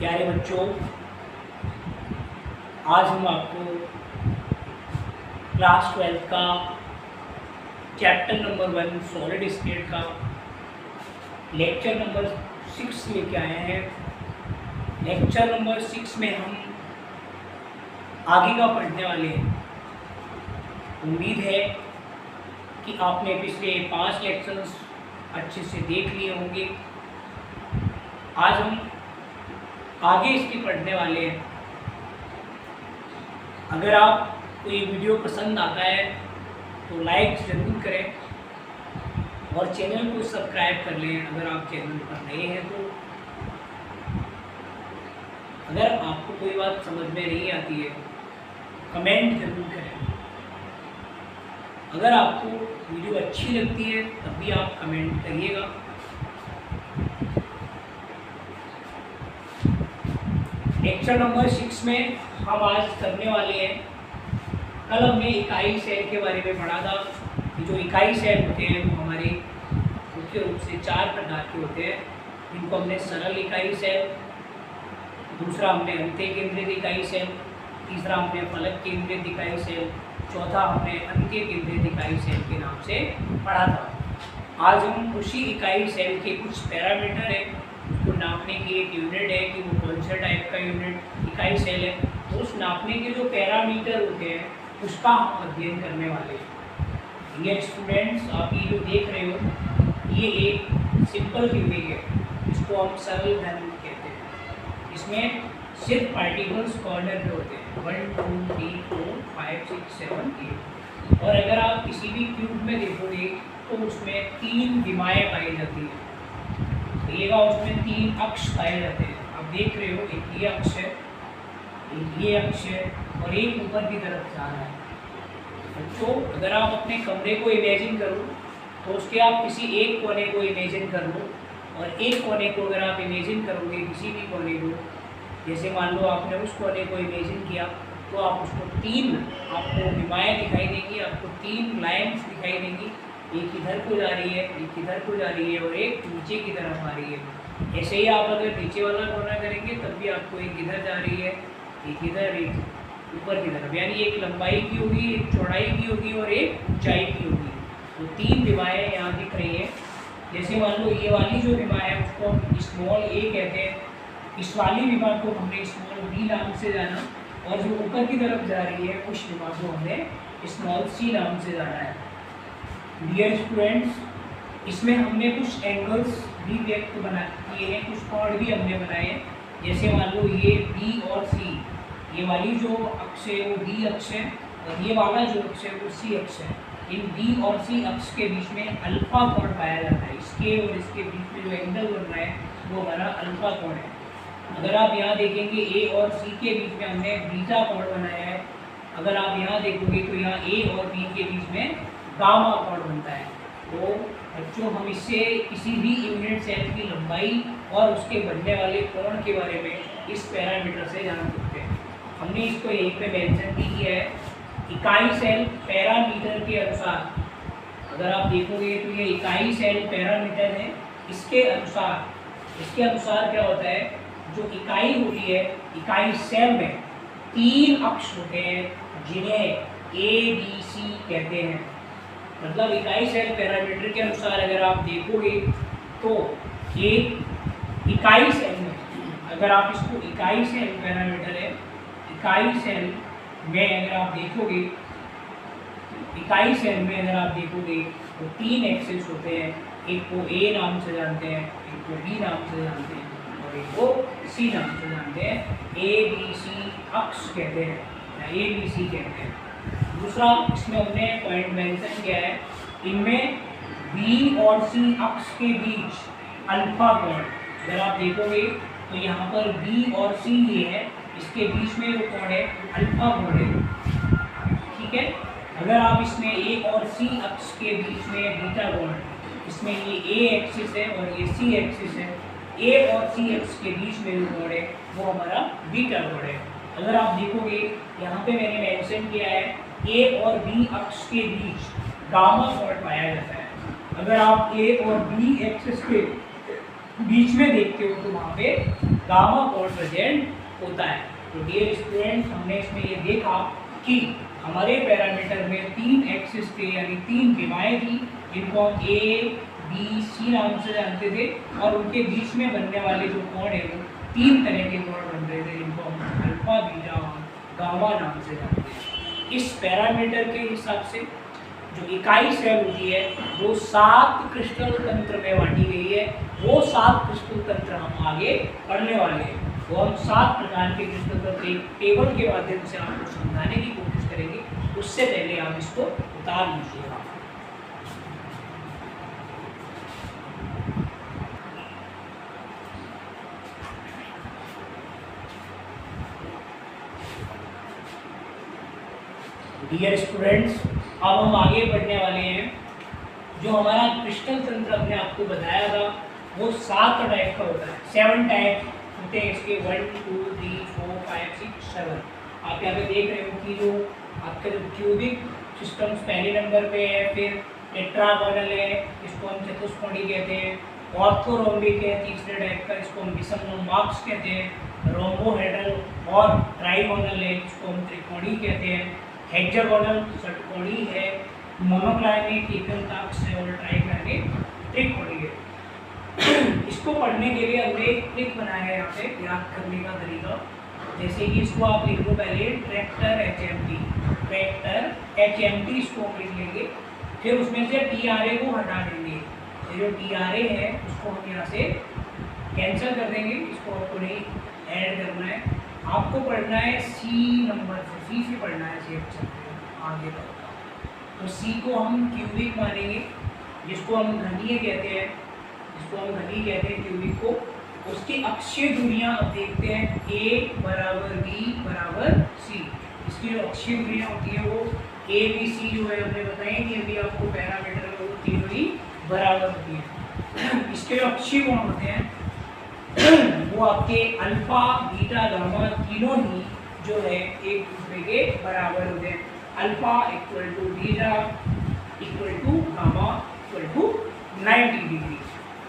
प्यारे बच्चों, आज हम आपको क्लास 12 का चैप्टर नंबर 1 सॉलिड स्टेट का लेक्चर नंबर 6 लेके आए हैं। लेक्चर नंबर 6 में हम आगे का पढ़ने वाले हैं। उम्मीद है कि आपने पिछले 5 लेक्चर्स अच्छे से देख लिए होंगे। आज हम आगे इसकी पढ़ने वाले हैं। अगर आप कोई वीडियो पसंद आता है तो लाइक ज़रूर करें और चैनल को सब्सक्राइब कर लें अगर आप चैनल पर नए हैं तो। अगर आपको कोई बात समझ में नहीं आती है कमेंट ज़रूर करें। अगर आपको वीडियो अच्छी लगती है तब भी आप कमेंट करिएगा। लेक्चर नंबर 6 में हम आज करने वाले हैं, कल हमने इकाई सेल के बारे में पढ़ा था कि जो इकाई सेल होते हैं वो हमारे मुख्य रूप से 4 प्रकार के होते हैं। इनको हमने सरल इकाई सेल, दूसरा हमने अंत्य केंद्रित इकाई सेल, तीसरा हमने फलक केंद्रित इकाई सेल, चौथा हमने अंत्य केंद्रित इकाई सेल के नाम से पढ़ा था। आज हम उसी इकाई सेल के कुछ पैरामीटर हैं, उसको नापने की एक यूनिट है कि वो कौन सा टाइप का यूनिट इकाई सेल है, तो उस नापने के जो पैरामीटर होते हैं उसका हम अध्ययन करने वाले हैं। ये स्टूडेंट्स, आप ये जो देख रहे हो ये एक सिंपल ट्यूबिंग है, इसको हम सरल घन कहते हैं। इसमें सिर्फ पार्टिकल्स कॉर्नर पे होते हैं 1 2 3 4 5 6 7 8। और अगर आप किसी भी क्यूब में देखोगे तो उसमें 3 विमाएँ पाई जाती हैं। देखिएगा उसमें 3 अक्ष पाए जाते हैं। आप देख रहे हो एक ये अक्ष है, एक ये अक्ष है और एक ऊपर की तरफ जा रहा है। बच्चों, अगर आप अपने कमरे को इमेजिन करो तो उसके आप किसी एक कोने को इमेजिन कर लो और एक कोने को अगर आप इमेजिन करोगे किसी भी कोने को, जैसे मान लो आपने उस कोने को इमेजिन किया तो आप उसको 3 आपको विमाएँ दिखाई देंगी, आपको 3 लाइन्स दिखाई देंगी। एक इधर को जा रही है, एक इधर को जा रही है और एक नीचे की तरफ आ रही है। ऐसे ही आप अगर नीचे वाला कोना करेंगे तब भी आपको एक इधर जा रही है, एक इधर, एक ऊपर की तरफ, यानी एक लंबाई की होगी, एक चौड़ाई की होगी और एक ऊंचाई की होगी। तो 3 विमाएँ यहाँ दिख रही हैं। जैसे मान लो ये वाली जो विमा है उसको हम स्मॉल ए कहते हैं, इस वाली विमा को हमने स्मॉल बी नाम से जाना और जो ऊपर की तरफ जा रही है उस विमा को हमने स्मॉल सी नाम से जाना है। डियर स्टूडेंट्स, इसमें हमने कुछ एंगल्स भी व्यक्त किए हैं, कुछ कोण भी हमने बनाए हैं। जैसे मान लो ये बी और सी, ये वाली जो अक्ष है वो बी अक्ष है और ये वाला जो अक्ष है वो सी अक्ष है। इन बी और सी अक्ष के बीच में अल्फा कोण पाया जाता है। इसके और इसके बीच में जो एंगल बन रहा है वो हमारा अल्फा कोण है। अगर आप यहाँ देखेंगे ए और सी के बीच में हमने बीटा कोण बनाया है। अगर आप यहाँ देखोगे तो यहाँ ए और बी के बीच में गामा कोण बनता है। तो बच्चों, हम इससे किसी भी यूनिट सेल की लंबाई और उसके बनने वाले कोण के बारे में इस पैरामीटर से जान सकते हैं। हमने इसको यहीं पे मेंशन भी किया है, इकाई सेल पैरामीटर के अनुसार। अगर आप देखोगे तो ये इकाई सेल पैरामीटर है। इसके अनुसार क्या होता है, जो इकाई होती है इकाई सेल में 3 अक्ष होते हैं जिन्हें ए बी सी कहते हैं। मतलब इकाई सेल पैरामीटर के अनुसार अगर आप देखोगे तो एक इकाई सेल में, अगर आप इसको इकाई सेल पैरामीटर है, इकाई सेल में अगर आप देखोगे, इकाई सेल में अगर आप देखोगे तो 3 एक्सिस होते हैं। एक को ए नाम से जानते हैं, एक को बी नाम से जानते हैं और एक को सी नाम से जानते हैं। ए बी सी अक्ष कहते हैं या ए बी सी कहते हैं। दूसरा इसमें हमने पॉइंट मेंशन किया है, इनमें बी और सी अक्ष के बीच अल्फा कोण, अगर आप देखोगे तो यहाँ पर बी और सी ये है, इसके बीच में जो कोण है अल्फा कोण है। ठीक है। अगर आप इसमें ए और सी अक्ष के बीच में बीटा कोण, इसमें ये ए एक्सिस है और ये सी एक्सिस है, ए और सी अक्ष के बीच में जो कोण है वो हमारा बीटा कोण है। अगर आप देखोगे यहाँ पे मैंने मेंशन किया है ए और बी अक्ष के बीच गामा कोण पाया जाता है। अगर आप ए और बी एक्सिस के बीच में देखते हो तो वहाँ पे गामा बॉन्ड प्रेजेंट होता है। तो डियर स्टूडेंट्स, हमने इसमें ये देखा कि हमारे पैरामीटर में 3 एक्सिस थे, यानी 3 विमाएँ थी, जिनको हम ए बी सी नाम से जानते थे, और उनके बीच में बनने वाले जो कोण है वो 3 तरह के कोण बन रहे थे, जिनको हम अल्फा बीटा गामा नाम से जानते हैं। इस पैरामीटर के हिसाब से जो इकाई सेल होती है वो 7 क्रिस्टल तंत्र में बांटी गई है। वो 7 क्रिस्टल तंत्र हम आगे पढ़ने वाले हैं। वो हम 7 प्रकार के क्रिस्टल तंत्र एक टेबल के माध्यम से आपको समझाने की कोशिश करेंगे। उससे पहले आप इसको उतार लीजिएगा। डियर स्टूडेंट्स, अब हम आगे बढ़ने वाले हैं। जो हमारा क्रिस्टल तंत्र हमने आपको बताया था वो 7 टाइप का होता है, 7 टाइप होते हैं इसके, 1 2 3 4 5 6 7। आप यहाँ पे देख रहे हो कि जो आपके जो क्यूबिक सिस्टम्स पहले नंबर पे है, फिर टेट्रागोनल है, इसको हम चतुष्कोणी कहते हैं, ऑर्थोरोम्बिक है तीसरे टाइप का, इसको हम विषम लंबाक्ष कहते हैं, रोम्बोहेड्रल और ट्राइगोनल है, इसको हम त्रिकोणी कहते हैं, हेक्सागोनल षटकोणी है, मोनोक्लाइनिक एकंताक्ष है, और ट्राइक्लाइनिक त्रिकोणी है। इसको पढ़ने के लिए हमने एक ट्रिक बनाया है यहाँ पे याद करने का तरीका। जैसे कि इसको आप लिख लो पहले ट्रैक्टर HMT, ट्रैक्टर HMT इसको हम लिख लेंगे, फिर उसमें से TRA को हटा देंगे। जो TRA है उसको हम यहाँ से कैंसिल कर देंगे, इसको आपको नहीं ऐड करना है। आपको पढ़ना है C नंबर से, C से पढ़ना है, C आगे तक। तो C को हम क्यूबिक मानेंगे, जिसको हम घनीय कहते हैं, क्यूबिक को। उसकी अक्षीय दूरियां अब देखते हैं, A बराबर B बराबर C। इसकी जो अक्षीय दूरियां होती है वो A B C जो है हमने बताया कि अभी आपको पैरामीटर में वो तीनों ही बराबर होती है। इसके जो अक्षीय कोण होते हैं वो आपके अल्फा बीटा गामा तीनों ही जो है एक दूसरे के बराबर होते हैं। Alpha equal to beta equal to gamma equal to 90 degree.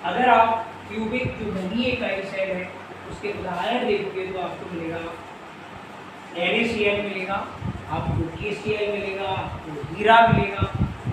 अगर आप क्यूबिक जो घनीय इकाई सेल है उसके उदाहरण देखोगे तो आपको मिलेगा NaCl मिलेगा, आपको KCl मिलेगा, आपको हीरा मिलेगा,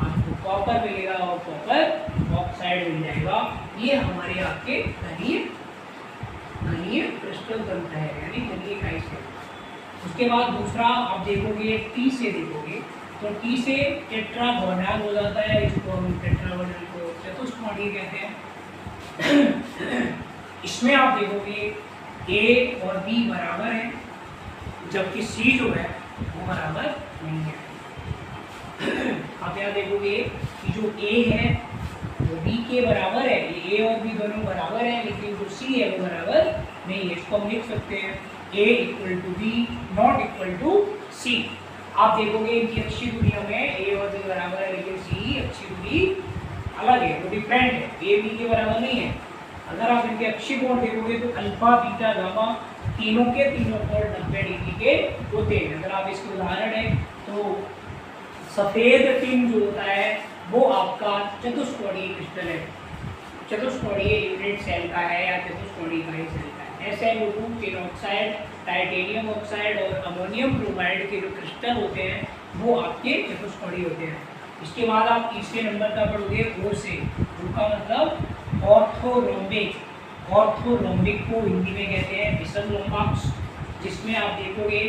आपको कॉपर मिलेगा और कॉपर ऑक्साइड मिल जाएगा। ये हमारे आपके घनीय क्रिस्टल तंत्र है, यानी घनीय इकाई सेल। उसके बाद दूसरा आप देखोगे T से देखोगे तो T से टेट्रागोनल हो जाता है, इसको हम टेट्रागोनल को चतुष्कोणी कहते हैं। इसमें आप देखोगे A और B बराबर है, जबकि C जो है वो बराबर नहीं है। आप यहाँ देखोगे कि जो A है वो B के बराबर है, ये A और B दोनों बराबर है, लेकिन जो C है वो बराबर नहीं है। इसको हम लिख सकते हैं A equal to B not equal to C। आप देखोगे इनकी अक्षीय दूरियों में A और B बराबर है, लेकिन C अक्षीय दूरी अलग है, वो डिफरेंट है, A B के बराबर नहीं है। अगर आप इनके अक्षीय कोण देखोगे तो अल्फा बीटा गामा तीनों के तीनों कोण 90 डिग्री के होते हैं। अगर आप इसके उदाहरण है तो सफ़ेद टिन जो होता है वो आपका चतुष्कोणीय क्रिस्टल है, चतुष्कोणीय यूनिट सेल का है या चतुष्कोणीय इकाई सेल का है। SiO2 tin oxide, titanium oxide और अमोनियम ब्रोमाइड के जो क्रिस्टल होते हैं वो आपके चतुष्कोणीय होते हैं। इसके बाद आप तीसरे नंबर का पढ़ोगे O से, O का मतलब ऑर्थोरोम्बिक। ऑर्थोरोम्बिक को हिंदी में कहते हैं विषम लंबाक्ष, जिसमें आप देखोगे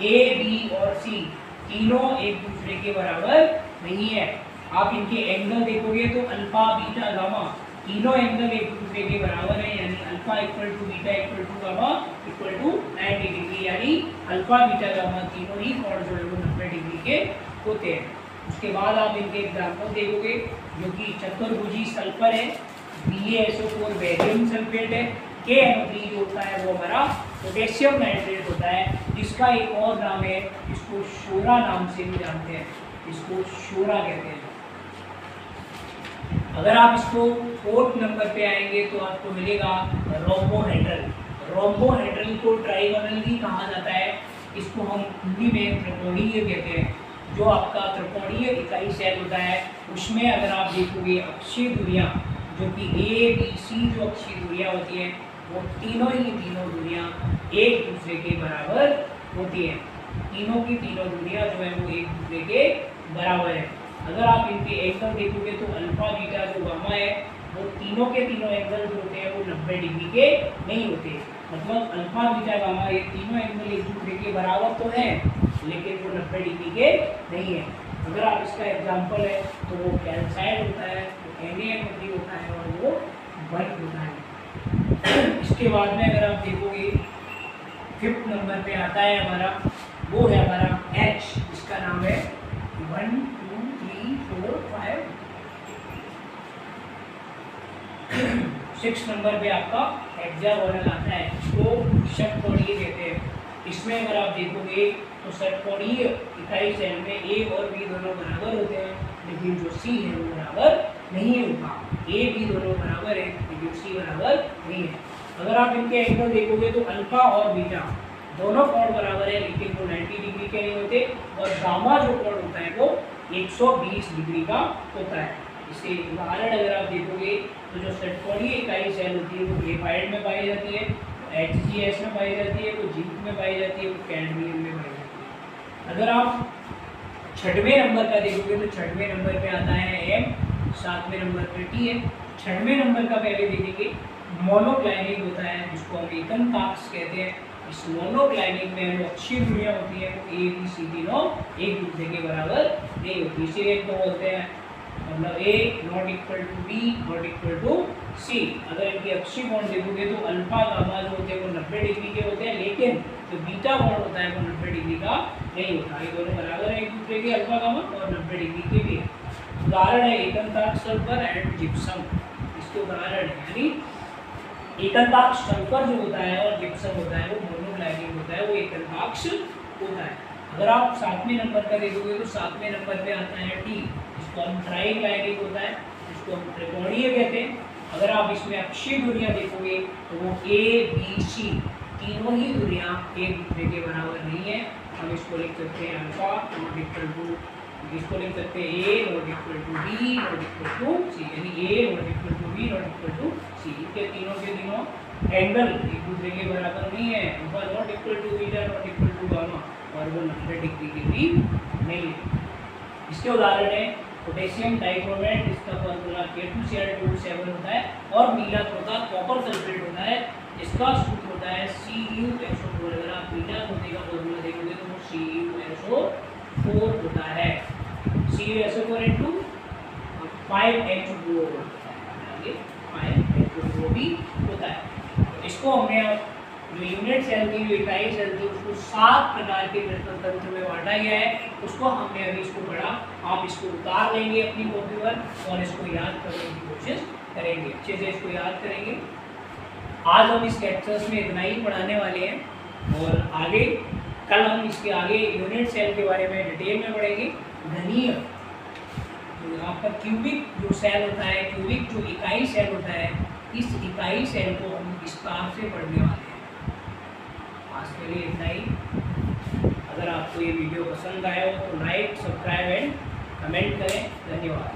A B और C तीनों एक दूसरे के बराबर नहीं है। आप इनके एंगल देखोगे तो अल्फा बीटा गामा तीनों एंगल एक दूसरे के बराबर है, यानी alpha equal to beta equal to gamma equal to 90 degree, यानी अल्फा बीटा गामा तीनों ही कोण जो है वो 90 डिग्री के होते हैं। उसके बाद आप इनके एग्जाम्पल देखोगे, जो कि चतुर्भुजी सल्फर है, BaSO4 बेरियम सल्फेट है, KNO3 जो होता है वो हमारा पोटेशियम नाइट्रेट होता है, जिसका एक और नाम है, इसको शोरा नाम से भी जानते हैं, इसको शोरा कहते हैं। अगर आप इसको 4th नंबर पे आएंगे तो आपको मिलेगा रोम्बोहेड्रल। रोम्बोहेड्रल को ट्राइगोनल भी कहा जाता है, इसको हम हिंदी में त्रिकोणीय कहते हैं। जो आपका त्रिकोणीय इकाई सेल होता है उसमें अगर आप देखोगे अक्षीय दूरियां जो कि A B C जो अक्षीय दूरियां होती हैं वो तीनों ही तीनों दूरियां एक दूसरे के बराबर होती हैं। तीनों की तीनों दूरियां जो है वो एक दूसरे के बराबर है। अगर आप इनके एंगल देखोगे तो अल्फा बीटा जो गामा है वो तीनों के तीनों एंगल जो होते हैं वो 90 डिग्री के नहीं होते। मतलब अल्फा बीटा गामा ये तीनों एंगल एक दूसरे के बराबर तो हैं लेकिन वो 90 डिग्री के नहीं है। अगर आप इसका एग्जांपल है तो वो कैल्साइड होता है, Na होता है और वो बल्ब होता है। इसके बाद में अगर आप देखोगे 5th नंबर पे आता है हमारा, वो है हमारा H, इसका नाम है 1 2 3 4 5। 6 नंबर पे आपका हेक्सागोनल आता है, इसको षटकोणीय कहते हैं। इसमें अगर आप देखोगे तो षटकोणीय इकाई सेल में ए और बी दोनों बराबर होते हैं लेकिन जो सी है वो बराबर नहीं होगा। ए बी दोनों बराबर है लेकिन सी बराबर नहीं है। अगर आप इनके एंगल देखोगे तो अल्फा और बीटा दोनों कोण बराबर है लेकिन वो 90 डिग्री के नहीं होते और गामा जो कोण होता है वो 120 डिग्री का होता है। इसे उदाहरण अगर आप देखोगे तो जो षटकोणीय इकाई सेल होती है वो ग्रेफाइट में पाई जाती है, HgS में पाई जाती है, वो जिंक में पाई जाती है, वो कैडमियम में पाई जाती है। अगर आप 6वें नंबर का देखोगे तो 6वें नंबर पे आता है M, 7वें नंबर पे T है। 6वें नंबर का पहले देखेंगे मोनोक्लाइनिक होता है जिसको हम एकंताक्ष कहते हैं। इस मोनोक्लाइनिक में जो अक्षीय दूरियां होती है वो A B C तीनों एक दूसरे के बराबर नहीं होती, इसीलिए इनको बोलते हैं मतलब A not equal to B not equal to C। अगर इनके अक्षीय कोण देखोगे तो अल्फा गामा जो होते हैं वो 90 डिग्री के होते हैं लेकिन जो बीटा कोण होता है वो 90 डिग्री का नहीं होता। ये दोनों बराबर है एक दूसरे के, अल्फा गामा और 90 डिग्री के भी है। उदाहरण है एकंताक्ष सल्फर एंड जिप्सम, इसके उदाहरण है। यानी एकंताक्ष सल्फर जो होता है और जिप्सम होता है वो मोनोक्लाइनिक होता है, वो एकंताक्ष होता है। अगर आप 7वें नंबर का देखोगे तो 7वें नंबर पे आता है T, इसको हम ट्राइक्लाइनिक होता है, इसको हम त्रिकोणीय कहते हैं। अगर आप इसमें अक्षीय दूरियां देखोगे तो वो A B C तीनों ही दूरियां एक दूसरे के बराबर नहीं है। हम इसको लिख सकते हैं अल्फा नॉट इक्वल टू, इसको लिख सकते हैं A not equal to B not equal to C, यानी A not equal to B not equal to C। के तीनों एंगल एक दूसरे के बराबर नहीं है। Alpha not equal to beta not equal to gamma और वो 90 डिग्री के भी नहीं है। इसके उदाहरण है पोटेशियम डाइक्रोमेट, इसका फॉर्मूला K2Cl2O7 होता है और नीला होता कॉपर सल्फेट होता है, इसका सूत्र होता है CuSO4। अगर आप नीला होने का फॉर्मूला देखोगे तो वो CuSO4 होता है, CuSO4 इनटू 5H2O होता है, 5H2O भी होता है। इसको हमने जो यूनिट सेल थी, जो इकाई सेल थी, उसको 7 प्रकार के प्रश्न तंत्र में बांटा गया है। उसको हमने अभी इसको पढ़ा, आप इसको उतार लेंगे अपनी कॉपी पर और इसको याद करने की कोशिश करेंगे, अच्छे से इसको याद करेंगे। आज हम इस लेक्चर्स में इतना ही पढ़ाने वाले हैं और आगे कल हम इसके आगे यूनिट सेल के बारे में डिटेल में पढ़ेंगे। घनीय जो आपका क्यूबिक जो सेल होता है, क्यूबिक जो इकाई सेल होता है, इस इकाई सेल को हम विस्तार से पढ़ने वाले हैं। आज के लिए इतना ही। अगर आपको ये वीडियो पसंद आया हो तो लाइक, सब्सक्राइब एंड कमेंट करें। धन्यवाद।